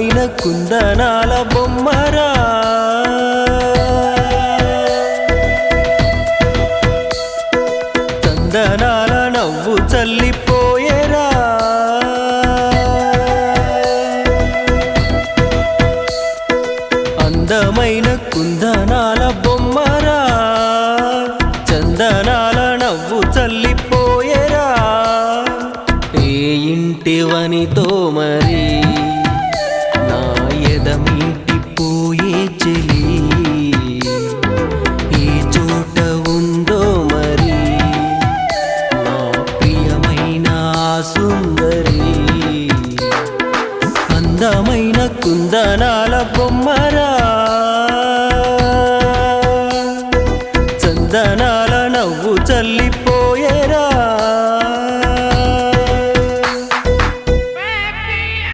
అందమైన కుందనాల బొమ్మరా చందనాల నవ్వు చల్లిపోయేరా అందమైన కుందనాల బొమ్మరా చందనాల నవ్వు చల్లిపోయేరా ఏ ఇంటివనితో మరి నా ఎదమింటిపోయే చెలి ఏ చోట ఉందో మరి నా ప్రియమైన సుందరి అందమైన కుందనాల బొమ్మరా చందనాల నవ్వు చల్లిపో